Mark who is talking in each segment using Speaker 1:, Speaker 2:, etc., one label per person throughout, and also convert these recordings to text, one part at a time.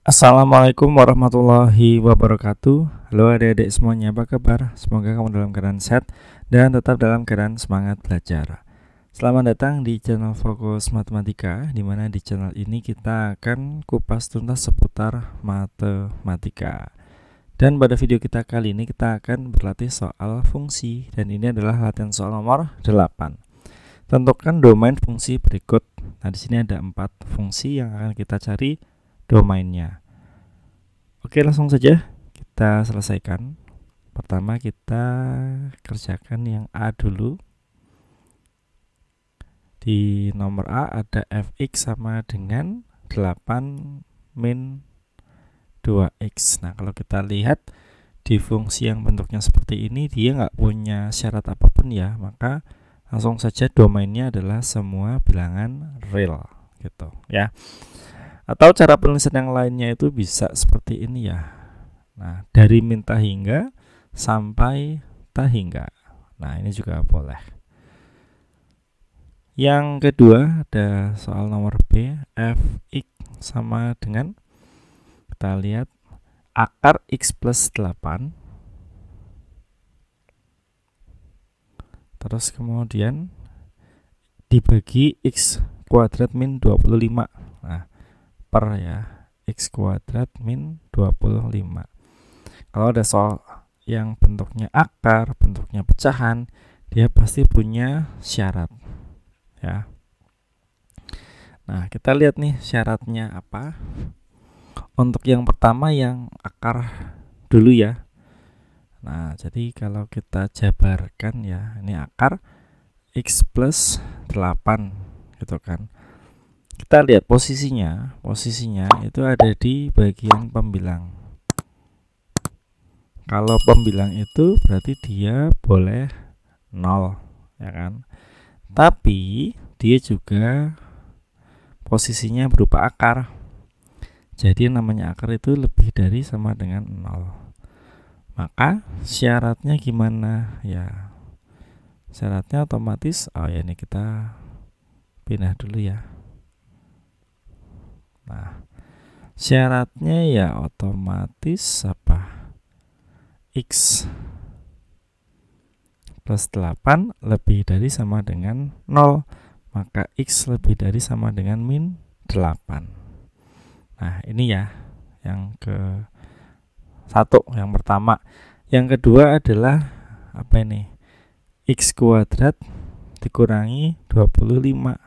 Speaker 1: Assalamualaikum warahmatullahi wabarakatuh. Halo adik-adik semuanya, apa kabar? Semoga kamu dalam keadaan sehat dan tetap dalam keadaan semangat belajar. Selamat datang di channel Fokus Matematika, di mana di channel ini kita akan kupas tuntas seputar matematika. Dan pada video kita kali ini kita akan berlatih soal fungsi, dan ini adalah latihan soal nomor 8. Tentukan domain fungsi berikut. Nah, di sini ada 4 fungsi yang akan kita cari domainnya. Oke, langsung saja kita selesaikan. Pertama kita kerjakan yang A dulu. Di nomor A ada fx sama dengan 8 min 2x. Nah, kalau kita lihat di fungsi yang bentuknya seperti ini, dia nggak punya syarat apapun ya, maka langsung saja domainnya adalah semua bilangan real gitu ya. Atau cara penulisan yang lainnya itu bisa seperti ini ya. Nah, dari min tak hingga sampai tak hingga. Nah, ini juga boleh. Yang kedua ada soal nomor B, fx sama dengan, kita lihat, akar x plus 8. Terus kemudian dibagi x kuadrat min 25. Nah, per ya, x kuadrat min 25. Kalau ada soal yang bentuknya akar, bentuknya pecahan, dia pasti punya syarat ya. Nah, kita lihat nih syaratnya apa. Untuk yang pertama yang akar dulu ya. Nah, jadi kalau kita jabarkan ya, ini akar x plus 8 gitu kan. Kita lihat posisinya itu ada di bagian pembilang. Kalau pembilang itu berarti dia boleh 0 ya kan. Tapi dia juga posisinya berupa akar. Jadi namanya akar itu lebih dari sama dengan 0. Maka syaratnya gimana ya? Syaratnya otomatis, ini kita pindah dulu ya. Nah, syaratnya ya otomatis apa? X plus 8 lebih dari sama dengan 0. Maka X lebih dari sama dengan min 8. Nah, ini ya yang ke satu, yang pertama. Yang kedua adalah apa ini? X kuadrat dikurangi 25.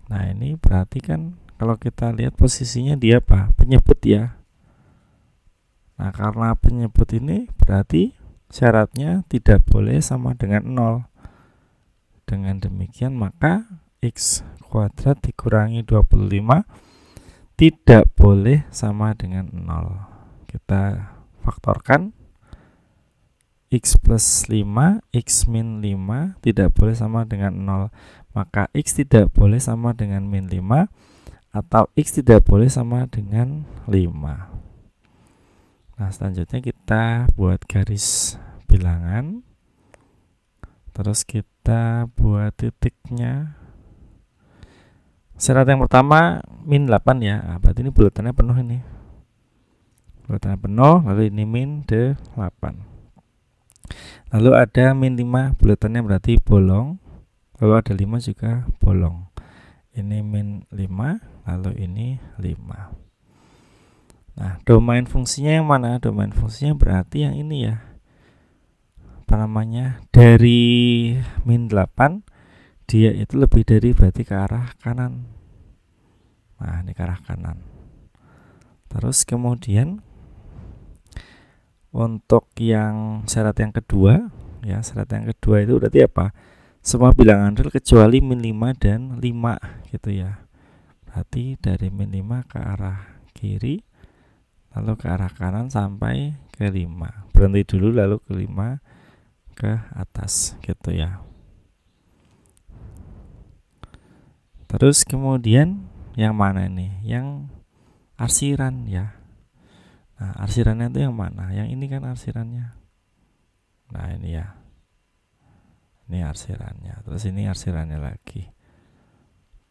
Speaker 1: Nah, ini berarti kan kalau kita lihat posisinya dia apa? Penyebut ya. Nah, karena penyebut ini berarti syaratnya tidak boleh sama dengan 0. Dengan demikian maka x kuadrat dikurangi 25 tidak boleh sama dengan 0. Kita faktorkan. X plus 5, X min 5 tidak boleh sama dengan 0. Maka X tidak boleh sama dengan min 5, atau X tidak boleh sama dengan 5. Nah, selanjutnya kita buat garis bilangan. Terus kita buat titiknya. Syarat yang pertama min 8 ya. Nah, berarti ini bulatannya penuh ini. Bulatannya penuh, lalu ini min 8. Lalu ada min 5, bulatannya berarti bolong. Lalu ada 5 juga bolong. Ini min 5, lalu ini 5. Nah, domain fungsinya yang mana? Domain fungsinya berarti yang ini ya. Apa namanya? Dari min 8 dia itu lebih dari berarti ke arah kanan. Nah, ini ke arah kanan. Terus kemudian untuk yang syarat yang kedua ya, syarat yang kedua itu berarti apa? Semua bilangan real kecuali min 5 dan 5 gitu ya. Berarti dari min 5 ke arah kiri, lalu ke arah kanan sampai ke 5. Berhenti dulu lalu ke 5 ke atas gitu ya. Terus kemudian yang mana nih? Yang arsiran ya. Nah, arsirannya itu yang mana? Yang ini kan arsirannya. Nah, ini ya. Ini arsirannya. Terus ini arsirannya lagi.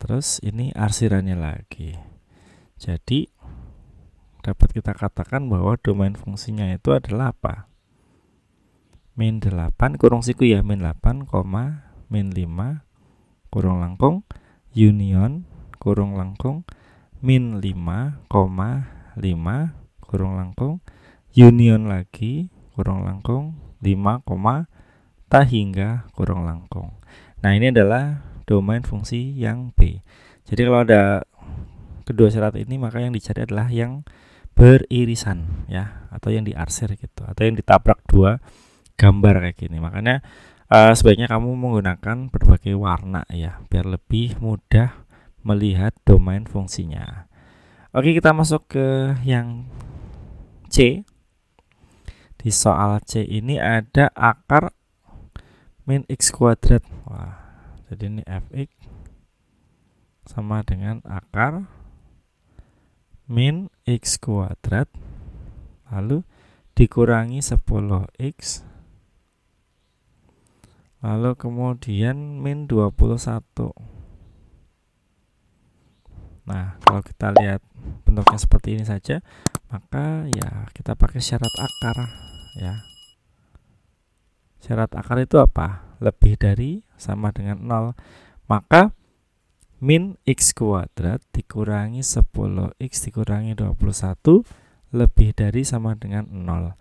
Speaker 1: Terus ini arsirannya lagi. Jadi dapat kita katakan bahwa domain fungsinya itu adalah apa? Min 8 kurung siku ya, min 8, min 5 kurung langkung union kurung langkung min 5, 5 kurung langkung union lagi kurung langkung 5, ta hingga kurung langkung. Nah, ini adalah domain fungsi yang B. Jadi kalau ada kedua syarat ini, maka yang dicari adalah yang beririsan ya, atau yang diarsir gitu, atau yang ditabrak dua gambar kayak gini. Makanya sebaiknya kamu menggunakan berbagai warna ya, biar lebih mudah melihat domain fungsinya. Oke, kita masuk ke yang C. Di soal C ini ada akar min x kuadrat. Wah, jadi ini fx sama dengan akar min x kuadrat lalu dikurangi 10x lalu kemudian min 21. Nah, kalau kita lihat bentuknya seperti ini saja, maka ya kita pakai syarat akar ya. Syarat akar itu apa? Lebih dari sama dengan 0. Maka min x kuadrat dikurangi 10x dikurangi 21 lebih dari sama dengan 0.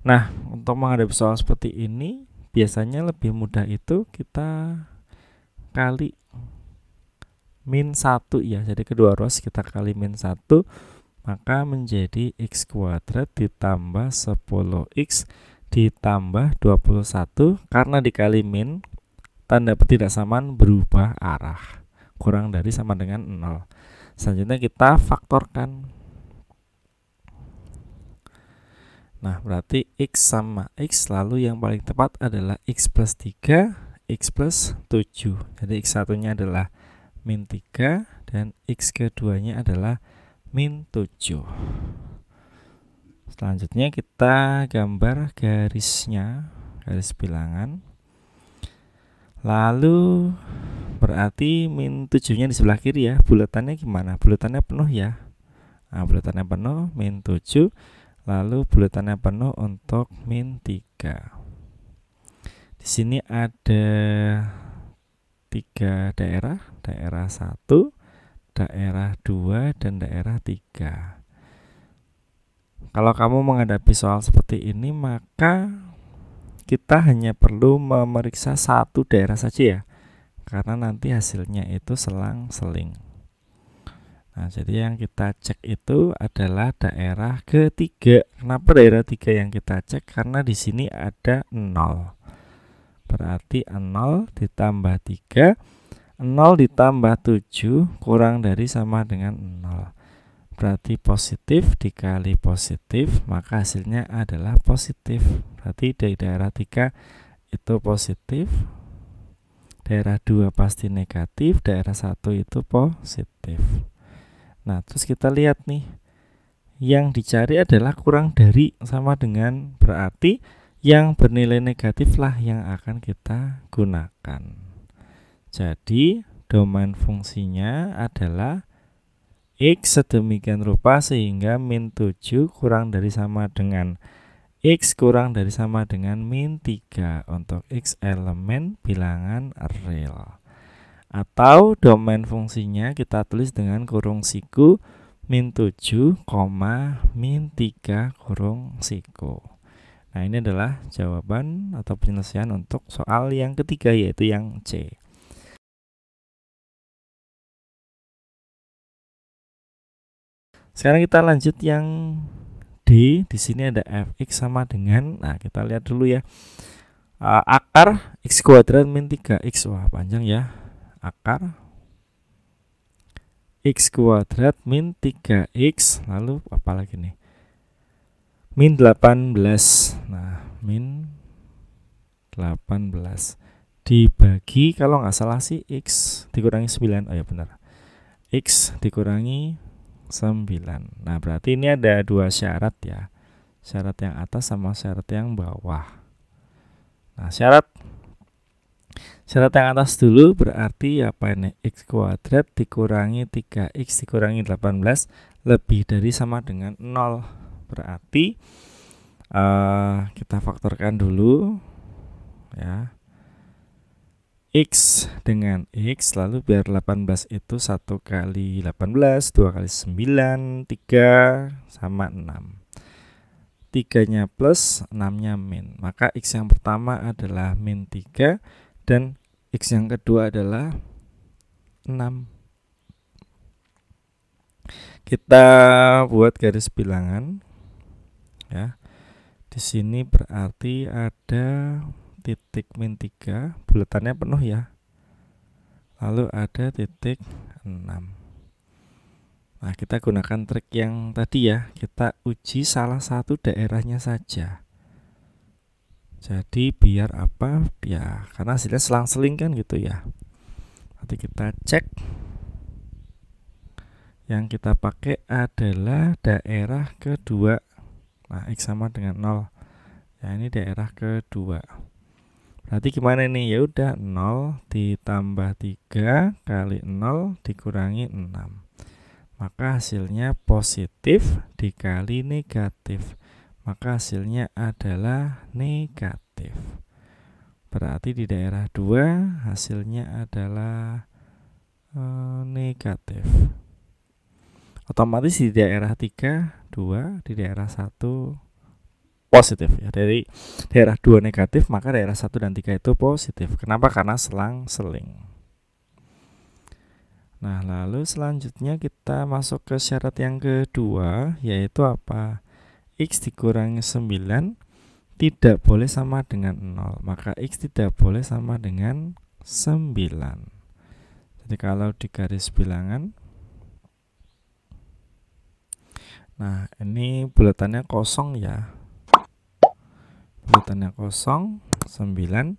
Speaker 1: Nah, untuk menghadapi soal seperti ini, biasanya lebih mudah itu kita kali min 1 ya. Jadi kedua ruas kita kali min 1, maka menjadi x kuadrat ditambah 10x ditambah 21. Karena dikali min, tanda ketidaksamaan berubah arah, kurang dari sama dengan 0. Selanjutnya kita faktorkan. Nah, berarti x sama x, lalu yang paling tepat adalah x plus 3, x plus 7. Jadi x satunya adalah min 3 dan x keduanya adalah min 7. Selanjutnya kita gambar garisnya, garis bilangan. Lalu berarti min 7-nya di sebelah kiri ya. Bulatannya gimana? Bulatannya penuh ya. Nah, bulatannya penuh min 7. Lalu bulatannya penuh untuk min 3. Di sini ada 3 daerah, daerah 1, daerah 2, dan daerah 3. Kalau kamu menghadapi soal seperti ini, maka kita hanya perlu memeriksa satu daerah saja ya, karena nanti hasilnya itu selang-seling. Nah, jadi yang kita cek itu adalah daerah ketiga. Kenapa daerah 3 yang kita cek? Karena di sini ada 0. Berarti 0 ditambah 3, 0 ditambah 7 kurang dari sama dengan 0. Berarti positif dikali positif, maka hasilnya adalah positif. Berarti dari daerah 3 itu positif, daerah 2 pasti negatif, daerah 1 itu positif. Nah, terus kita lihat nih, yang dicari adalah kurang dari sama dengan, berarti yang bernilai negatif lah yang akan kita gunakan. Jadi domain fungsinya adalah x sedemikian rupa sehingga min 7 kurang dari sama dengan x kurang dari sama dengan min 3 untuk x elemen bilangan real. Atau domain fungsinya kita tulis dengan kurung siku min 7, min 3 kurung siku. Nah, ini adalah jawaban atau penyelesaian untuk soal yang ketiga, yaitu yang C. Sekarang kita lanjut yang D. Di sini ada fx sama dengan, nah kita lihat dulu ya, akar x kuadrat min 3x. Wah, panjang ya. Akar x kuadrat min 3x, lalu apa lagi nih, min 18. Nah, min 18 dibagi, kalau nggak salah sih x dikurangi 9. Oh ya benar, x dikurangi 9. Nah, berarti ini ada dua syarat ya, syarat yang atas sama syarat yang bawah. Nah, syarat yang atas dulu berarti apa ini? X kuadrat dikurangi 3x dikurangi 18 lebih dari sama dengan 0. Berarti kita faktorkan dulu ya. X dengan X, lalu biar 18 itu 1 kali 18, 2 kali 9, 3 sama 6. 3-nya plus, 6-nya min. Maka X yang pertama adalah min 3 dan X yang kedua adalah 6. Kita buat garis bilangan ya. Di sini berarti ada titik min 3, buletannya penuh ya. Lalu ada titik 6. Nah, kita gunakan trik yang tadi ya. Kita uji salah satu daerahnya saja. Jadi biar apa? Ya, karena hasilnya selang-seling kan gitu ya. Nanti kita cek. Yang kita pakai adalah daerah kedua. Nah, X sama dengan 0. Ya, ini daerah kedua. Berarti gimana nih? Ya udah 0 ditambah 3 kali 0 dikurangi 6. Maka hasilnya positif dikali negatif. Maka hasilnya adalah negatif. Berarti di daerah 2 hasilnya adalah negatif. Otomatis di daerah 3 2, di daerah 1 positif ya. Dari daerah 2 negatif, maka daerah 1 dan 3 itu positif. Kenapa? Karena selang-seling. Nah, lalu selanjutnya kita masuk ke syarat yang kedua, yaitu apa? X dikurangi 9 tidak boleh sama dengan 0. Maka X tidak boleh sama dengan 9. Jadi kalau di garis bilangan, nah ini buletannya kosong ya. Buletannya kosong, 9,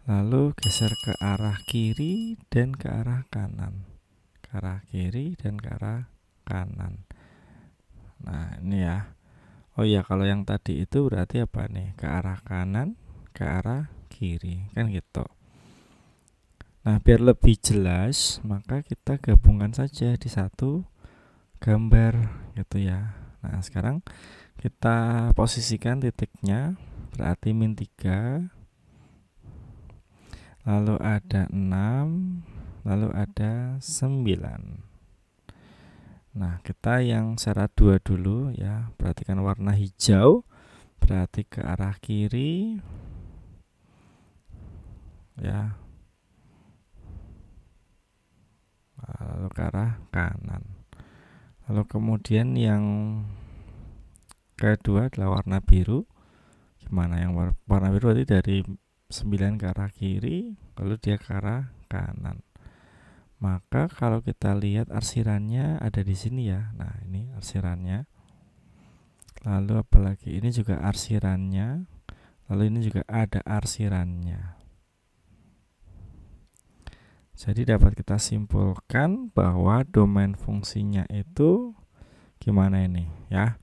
Speaker 1: lalu geser ke arah kiri dan ke arah kanan. Ke arah kiri dan ke arah kanan. Nah, ini ya. Oh iya, kalau yang tadi itu berarti apa nih? Ke arah kanan, ke arah kiri, kan gitu. Nah, biar lebih jelas, maka kita gabungkan saja di satu gambar gitu ya. Nah, sekarang kita posisikan titiknya. Berarti min 3, lalu ada 6, lalu ada 9. Nah, kita yang syarat 2 dulu ya. Perhatikan warna hijau, berarti ke arah kiri ya, lalu ke arah kanan. Lalu kemudian yang kedua adalah warna biru. Gimana yang warna biru? Berarti dari 9 ke arah kiri, lalu dia ke arah kanan. Maka kalau kita lihat arsirannya ada di sini ya. Nah, ini arsirannya. Lalu apalagi ini juga arsirannya. Lalu ini juga ada arsirannya. Jadi dapat kita simpulkan bahwa domain fungsinya itu gimana ini ya.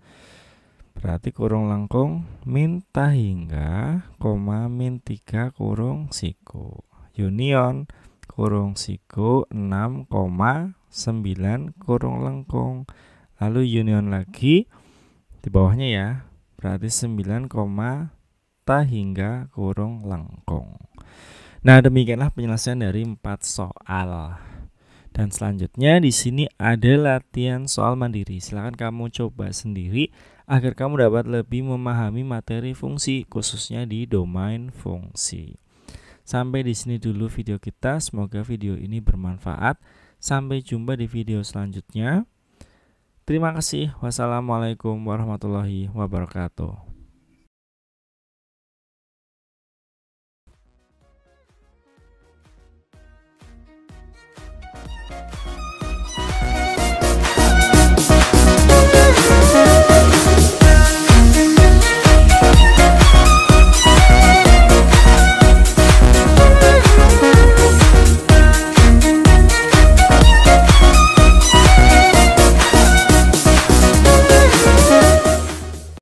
Speaker 1: Berarti kurung lengkung min hingga, min 3 kurung siku. Union kurung siku 6,9 kurung lengkung. Lalu union lagi di bawahnya ya. Berarti 9, hingga kurung lengkung. Nah, demikianlah penyelesaian dari 4 soal. Dan selanjutnya di sini ada latihan soal mandiri. Silahkan kamu coba sendiri agar kamu dapat lebih memahami materi fungsi, khususnya di domain fungsi. Sampai di sini dulu video kita. Semoga video ini bermanfaat. Sampai jumpa di video selanjutnya. Terima kasih. Wassalamualaikum warahmatullahi wabarakatuh.